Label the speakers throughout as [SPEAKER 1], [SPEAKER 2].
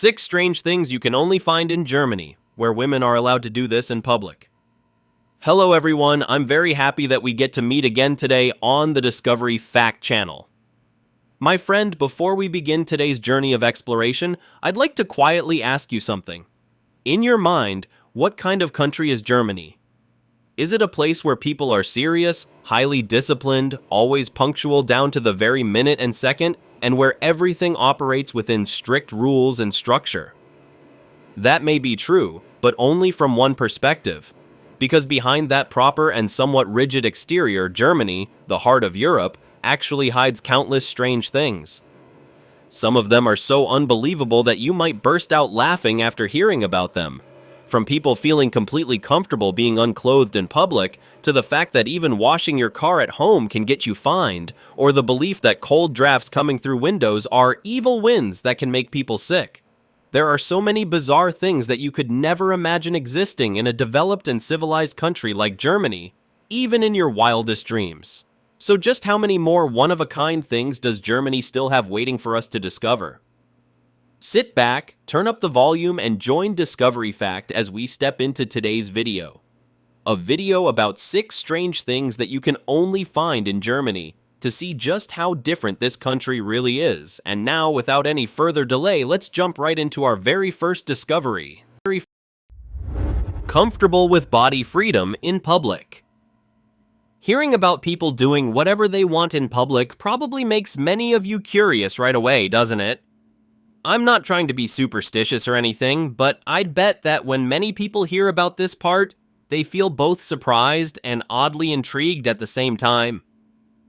[SPEAKER 1] 6 strange things you can only find in Germany, where women are allowed to do this in public. Hello everyone, I'm very happy that we get to meet again today on the Discovery Fact Channel. My friend, before we begin today's journey of exploration, I'd like to quietly ask you something. In your mind, what kind of country is Germany? Is it a place where people are serious, highly disciplined, always punctual down to the very minute and second, and where everything operates within strict rules and structure? That may be true, but only from one perspective. Because behind that proper and somewhat rigid exterior, Germany, the heart of Europe, actually hides countless strange things. Some of them are so unbelievable that you might burst out laughing after hearing about them. From people feeling completely comfortable being unclothed in public, to the fact that even washing your car at home can get you fined, or the belief that cold drafts coming through windows are evil winds that can make people sick. There are so many bizarre things that you could never imagine existing in a developed and civilized country like Germany, even in your wildest dreams. So just how many more one-of-a-kind things does Germany still have waiting for us to discover? Sit back, turn up the volume, and join Discovery Fact as we step into today's video. A video about 6 strange things that you can only find in Germany to see just how different this country really is. And now, without any further delay, let's jump right into our very first discovery. Comfortable with body freedom in public. Hearing about people doing whatever they want in public probably makes many of you curious right away, doesn't it? I'm not trying to be superstitious or anything, but I'd bet that when many people hear about this part, they feel both surprised and oddly intrigued at the same time.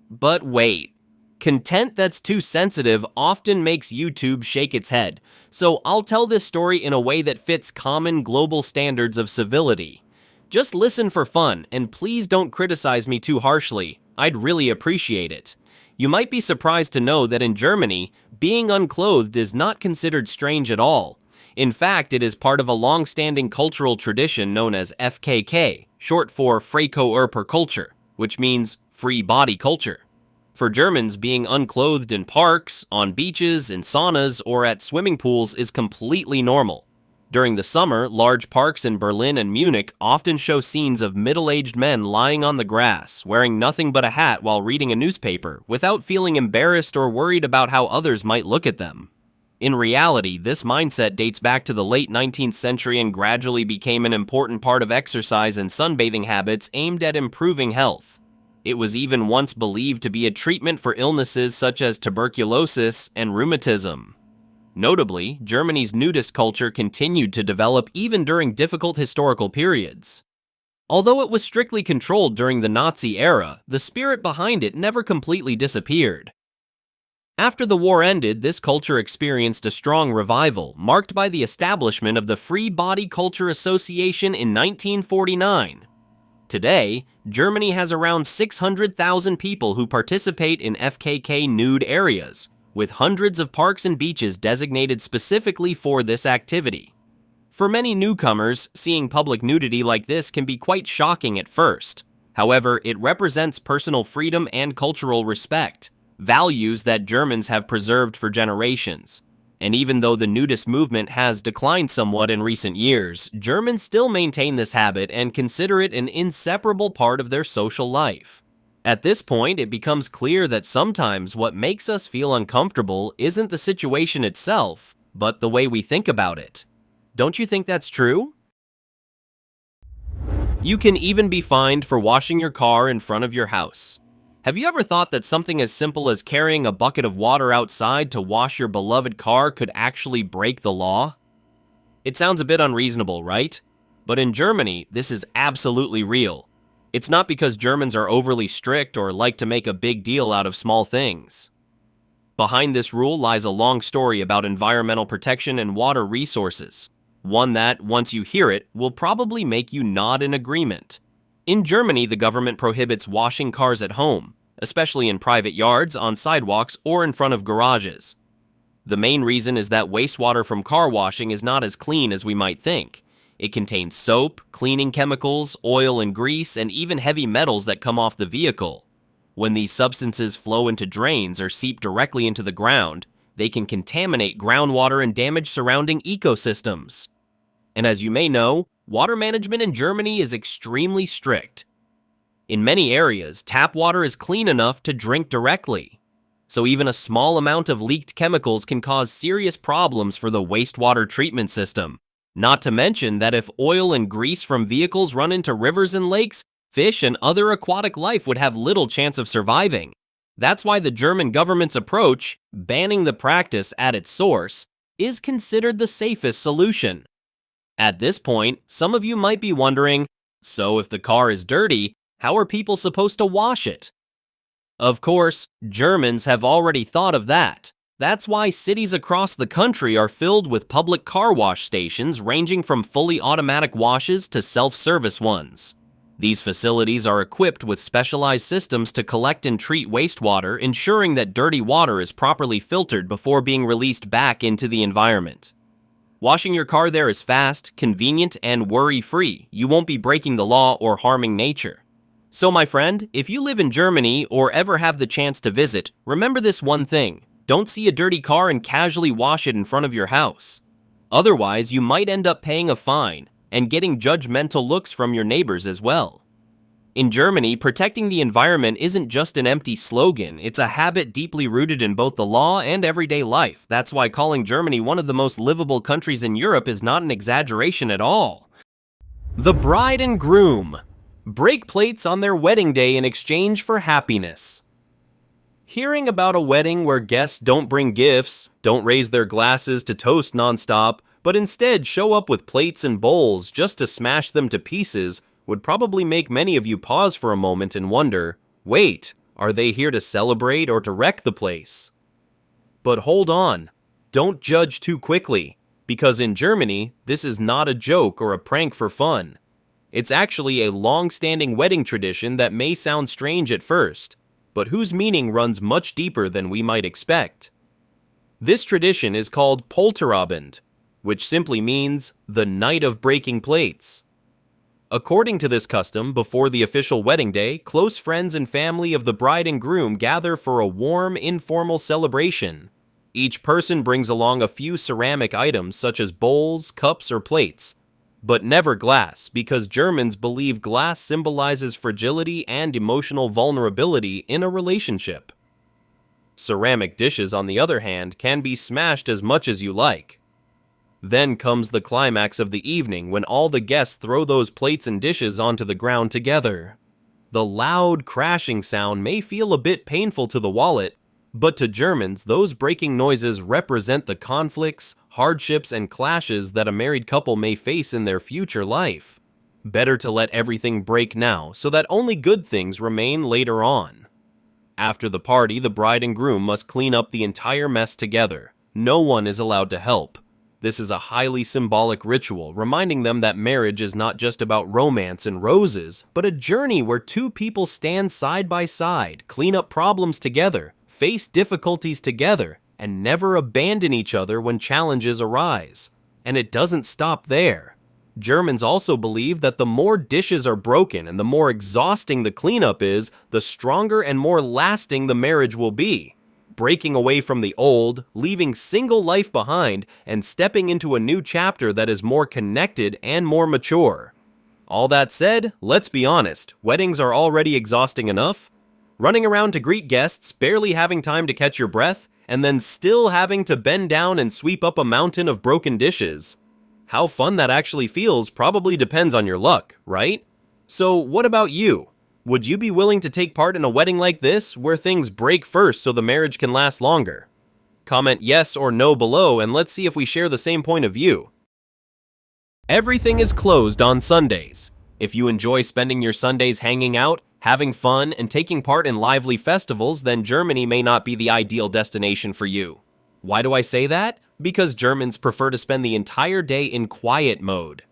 [SPEAKER 1] But wait, content that's too sensitive often makes YouTube shake its head, so I'll tell this story in a way that fits common global standards of civility. Just listen for fun, and please don't criticize me too harshly. I'd really appreciate it. You might be surprised to know that in Germany, being unclothed is not considered strange at all. In fact, it is part of a long-standing cultural tradition known as FKK, short for Freikörperkultur, which means free body culture. For Germans, being unclothed in parks, on beaches, in saunas, or at swimming pools is completely normal. During the summer, large parks in Berlin and Munich often show scenes of middle-aged men lying on the grass, wearing nothing but a hat while reading a newspaper, without feeling embarrassed or worried about how others might look at them. In reality, this mindset dates back to the late 19th century and gradually became an important part of exercise and sunbathing habits aimed at improving health. It was even once believed to be a treatment for illnesses such as tuberculosis and rheumatism. Notably, Germany's nudist culture continued to develop even during difficult historical periods. Although it was strictly controlled during the Nazi era, the spirit behind it never completely disappeared. After the war ended, this culture experienced a strong revival, marked by the establishment of the Free Body Culture Association in 1949. Today, Germany has around 600,000 people who participate in FKK nude areas, with hundreds of parks and beaches designated specifically for this activity. For many newcomers, seeing public nudity like this can be quite shocking at first. However, it represents personal freedom and cultural respect, values that Germans have preserved for generations. And even though the nudist movement has declined somewhat in recent years, Germans still maintain this habit and consider it an inseparable part of their social life. At this point, it becomes clear that sometimes what makes us feel uncomfortable isn't the situation itself, but the way we think about it. Don't you think that's true? You can even be fined for washing your car in front of your house. Have you ever thought that something as simple as carrying a bucket of water outside to wash your beloved car could actually break the law? It sounds a bit unreasonable, right? But in Germany, this is absolutely real. It's not because Germans are overly strict or like to make a big deal out of small things. Behind this rule lies a long story about environmental protection and water resources, one that, once you hear it, will probably make you nod in agreement. In Germany, the government prohibits washing cars at home, especially in private yards, on sidewalks, or in front of garages. The main reason is that wastewater from car washing is not as clean as we might think. It contains soap, cleaning chemicals, oil and grease, and even heavy metals that come off the vehicle. When these substances flow into drains or seep directly into the ground, they can contaminate groundwater and damage surrounding ecosystems. And as you may know, water management in Germany is extremely strict. In many areas, tap water is clean enough to drink directly. So even a small amount of leaked chemicals can cause serious problems for the wastewater treatment system. Not to mention that if oil and grease from vehicles run into rivers and lakes, fish and other aquatic life would have little chance of surviving. That's why the German government's approach, banning the practice at its source, is considered the safest solution. At this point, some of you might be wondering, so if the car is dirty, how are people supposed to wash it? Of course, Germans have already thought of that. That's why cities across the country are filled with public car wash stations ranging from fully automatic washes to self-service ones. These facilities are equipped with specialized systems to collect and treat wastewater, ensuring that dirty water is properly filtered before being released back into the environment. Washing your car there is fast, convenient, and worry-free. You won't be breaking the law or harming nature. So my friend, if you live in Germany or ever have the chance to visit, remember this one thing. Don't see a dirty car and casually wash it in front of your house. Otherwise, you might end up paying a fine and getting judgmental looks from your neighbors as well. In Germany, protecting the environment isn't just an empty slogan, it's a habit deeply rooted in both the law and everyday life. That's why calling Germany one of the most livable countries in Europe is not an exaggeration at all. The bride and groom break plates on their wedding day in exchange for happiness. Hearing about a wedding where guests don't bring gifts, don't raise their glasses to toast nonstop, but instead show up with plates and bowls just to smash them to pieces would probably make many of you pause for a moment and wonder, wait, are they here to celebrate or to wreck the place? But hold on, don't judge too quickly, because in Germany, this is not a joke or a prank for fun. It's actually a long-standing wedding tradition that may sound strange at first, but whose meaning runs much deeper than we might expect. This tradition is called Polterabend, which simply means the night of breaking plates. According to this custom, before the official wedding day, close friends and family of the bride and groom gather for a warm, informal celebration. Each person brings along a few ceramic items such as bowls, cups, or plates, but never glass, because Germans believe glass symbolizes fragility and emotional vulnerability in a relationship. Ceramic dishes, on the other hand, can be smashed as much as you like. Then comes the climax of the evening when all the guests throw those plates and dishes onto the ground together. The loud crashing sound may feel a bit painful to the wallet, but to Germans, those breaking noises represent the conflicts, hardships, and clashes that a married couple may face in their future life. Better to let everything break now so that only good things remain later on. After the party, the bride and groom must clean up the entire mess together. No one is allowed to help. This is a highly symbolic ritual, reminding them that marriage is not just about romance and roses, but a journey where two people stand side by side, clean up problems together, face difficulties together, and never abandon each other when challenges arise. And it doesn't stop there. Germans also believe that the more dishes are broken and the more exhausting the cleanup is, the stronger and more lasting the marriage will be. Breaking away from the old, leaving single life behind, and stepping into a new chapter that is more connected and more mature. All that said, let's be honest, weddings are already exhausting enough. Running around to greet guests, barely having time to catch your breath, and then still having to bend down and sweep up a mountain of broken dishes. How fun that actually feels probably depends on your luck, right? So what about you? Would you be willing to take part in a wedding like this, where things break first so the marriage can last longer? Comment yes or no below and let's see if we share the same point of view. Everything is closed on Sundays. If you enjoy spending your Sundays hanging out, having fun, and taking part in lively festivals, then Germany may not be the ideal destination for you. Why do I say that? Because Germans prefer to spend the entire day in quiet mode.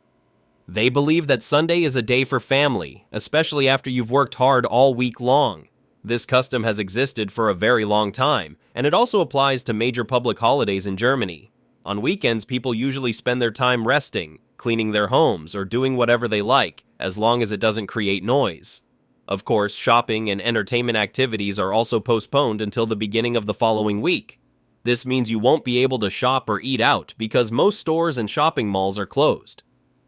[SPEAKER 1] They believe that Sunday is a day for family, especially after you've worked hard all week long. This custom has existed for a very long time, and it also applies to major public holidays in Germany. On weekends, people usually spend their time resting, cleaning their homes, or doing whatever they like, as long as it doesn't create noise. Of course, shopping and entertainment activities are also postponed until the beginning of the following week. This means you won't be able to shop or eat out because most stores and shopping malls are closed.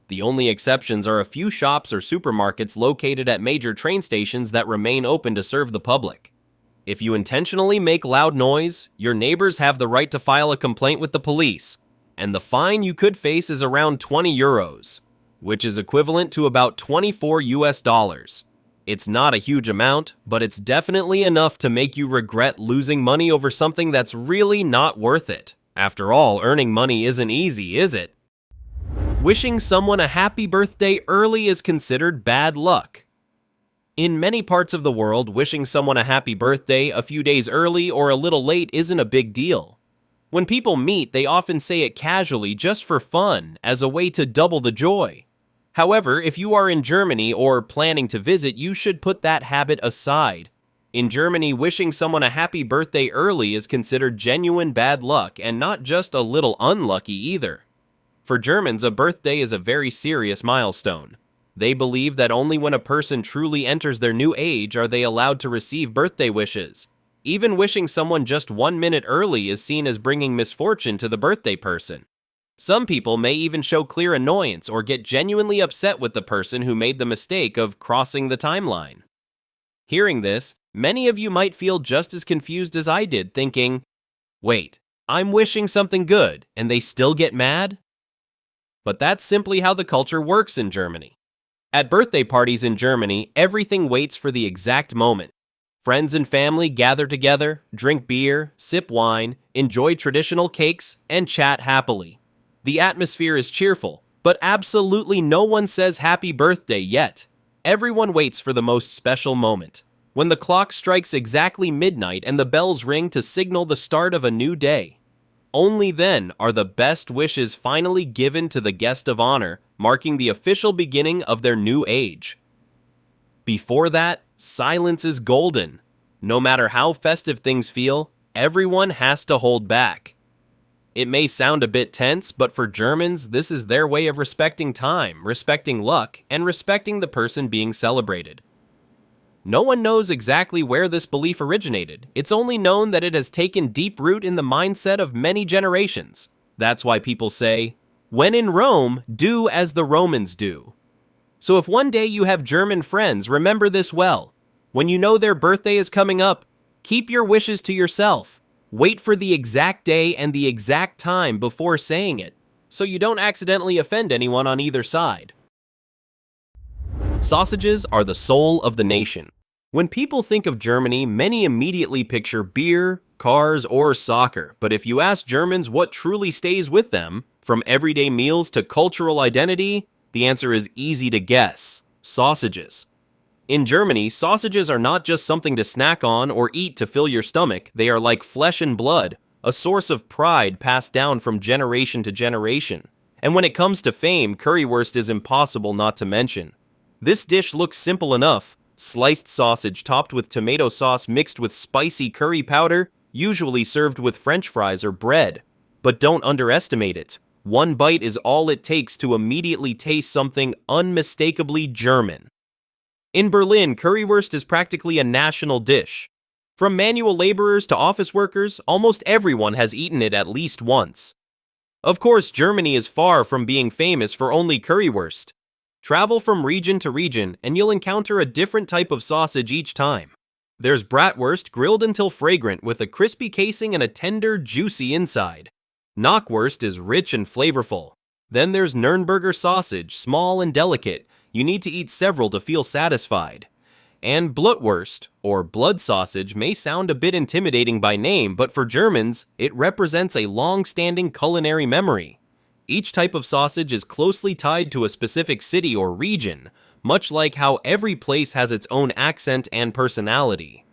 [SPEAKER 1] The only exceptions are a few shops or supermarkets located at major train stations that remain open to serve the public. If you intentionally make loud noise, your neighbors have the right to file a complaint with the police, and the fine you could face is around 20 euros, which is equivalent to about 24 US dollars. It's not a huge amount, but it's definitely enough to make you regret losing money over something that's really not worth it. After all, earning money isn't easy, is it? Wishing someone a happy birthday early is considered bad luck. In many parts of the world, wishing someone a happy birthday a few days early or a little late isn't a big deal. When people meet, they often say it casually just for fun, as a way to double the joy. However, if you are in Germany or planning to visit, you should put that habit aside. In Germany, wishing someone a happy birthday early is considered genuine bad luck and not just a little unlucky either. For Germans, a birthday is a very serious milestone. They believe that only when a person truly enters their new age are they allowed to receive birthday wishes. Even wishing someone just 1 minute early is seen as bringing misfortune to the birthday person. Some people may even show clear annoyance or get genuinely upset with the person who made the mistake of crossing the timeline. Hearing this, many of you might feel just as confused as I did, thinking, wait, I'm wishing something good and they still get mad? But that's simply how the culture works in Germany. At birthday parties in Germany, everything waits for the exact moment. Friends and family gather together, drink beer, sip wine, enjoy traditional cakes, and chat happily. The atmosphere is cheerful, but absolutely no one says happy birthday yet. Everyone waits for the most special moment, when the clock strikes exactly midnight and the bells ring to signal the start of a new day. Only then are the best wishes finally given to the guest of honor, marking the official beginning of their new age. Before that, silence is golden. No matter how festive things feel, everyone has to hold back. It may sound a bit tense, but for Germans, this is their way of respecting time, respecting luck, and respecting the person being celebrated. No one knows exactly where this belief originated. It's only known that it has taken deep root in the mindset of many generations. That's why people say, "When in Rome, do as the Romans do." So if one day you have German friends, remember this well. When you know their birthday is coming up, keep your wishes to yourself. Wait for the exact day and the exact time before saying it, so you don't accidentally offend anyone on either side. Sausages are the soul of the nation. When people think of Germany, many immediately picture beer, cars, or soccer, but if you ask Germans what truly stays with them, from everyday meals to cultural identity, the answer is easy to guess: sausages. In Germany, sausages are not just something to snack on or eat to fill your stomach. They are like flesh and blood, a source of pride passed down from generation to generation. And when it comes to fame, currywurst is impossible not to mention. This dish looks simple enough: sliced sausage topped with tomato sauce mixed with spicy curry powder, usually served with French fries or bread. But don't underestimate it. One bite is all it takes to immediately taste something unmistakably German. In Berlin, currywurst is practically a national dish. From manual laborers to office workers, almost everyone has eaten it at least once. Of course, Germany is far from being famous for only currywurst. Travel from region to region, and you'll encounter a different type of sausage each time. There's bratwurst, grilled until fragrant with a crispy casing and a tender, juicy inside. Knockwurst is rich and flavorful. Then there's Nürnberger sausage, small and delicate. You need to eat several to feel satisfied. And Blutwurst, or blood sausage, may sound a bit intimidating by name, but for Germans, it represents a long-standing culinary memory. Each type of sausage is closely tied to a specific city or region, much like how every place has its own accent and personality.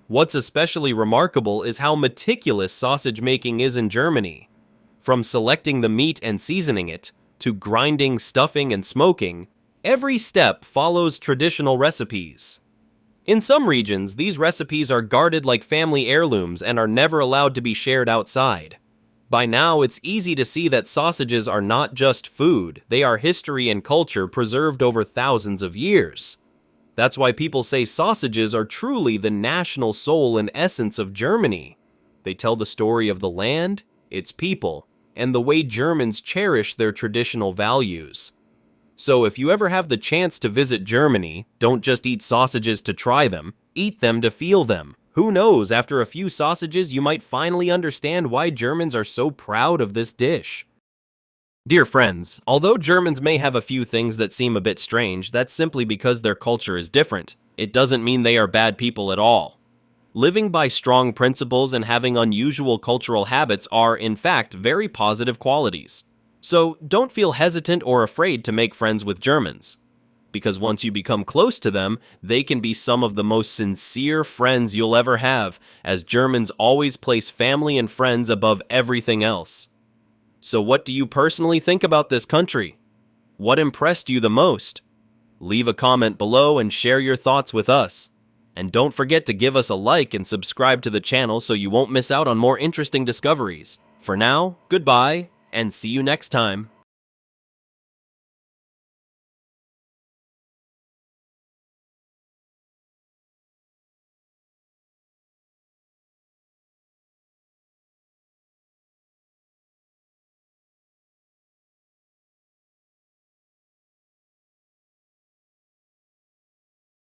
[SPEAKER 1] What's especially remarkable is how meticulous sausage making is in Germany. From selecting the meat and seasoning it, to grinding, stuffing, and smoking, every step follows traditional recipes. In some regions, these recipes are guarded like family heirlooms and are never allowed to be shared outside. By now, it's easy to see that sausages are not just food, they are history and culture preserved over thousands of years. That's why people say sausages are truly the national soul and essence of Germany. They tell the story of the land, its people, and the way Germans cherish their traditional values. So if you ever have the chance to visit Germany, don't just eat sausages to try them, eat them to feel them. Who knows, after a few sausages, you might finally understand why Germans are so proud of this dish. Dear friends, although Germans may have a few things that seem a bit strange, that's simply because their culture is different. It doesn't mean they are bad people at all. Living by strong principles and having unusual cultural habits are, in fact, very positive qualities. So don't feel hesitant or afraid to make friends with Germans, because once you become close to them, they can be some of the most sincere friends you'll ever have, as Germans always place family and friends above everything else. So what do you personally think about this country? What impressed you the most? Leave a comment below and share your thoughts with us. And don't forget to give us a like and subscribe to the channel so you won't miss out on more interesting discoveries. For now, goodbye, and see you next time.